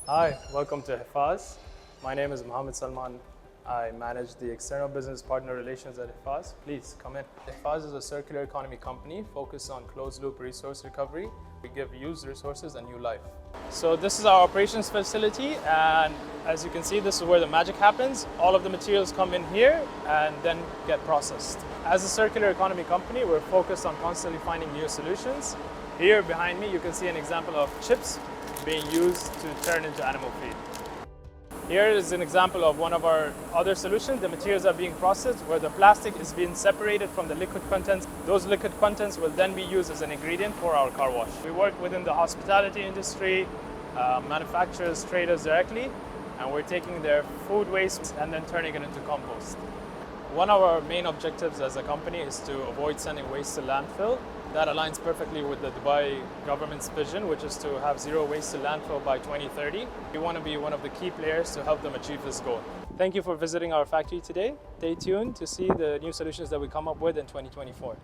Hi, welcome to Hifaz. My name is Mohammed Salman. I manage the external business partner relations at Hifaz. Please come in. Hifaz is a circular economy company focused on closed loop resource recovery. We give used resources a new life. So this is our operations facility, and as you can see, this is where the magic happens. All of the materials come in here and then get processed. As a circular economy company, we're focused on constantly finding new solutions. Here behind me, you can see an example of chips being used to turn into animal feed. Here is an example of one of our other solutions. The materials are being processed where the plastic is being separated from the liquid contents. Those liquid contents will then be used as an ingredient for our car wash. We work within the hospitality industry, manufacturers, traders directly, and we're taking their food waste and then turning it into compost. One of our main objectives as a company is to avoid sending waste to landfill. That aligns perfectly with the Dubai government's vision, which is to have zero waste to landfill by 2030. We want to be one of the key players to help them achieve this goal. Thank you for visiting our factory today. Stay tuned to see the new solutions that we come up with in 2024.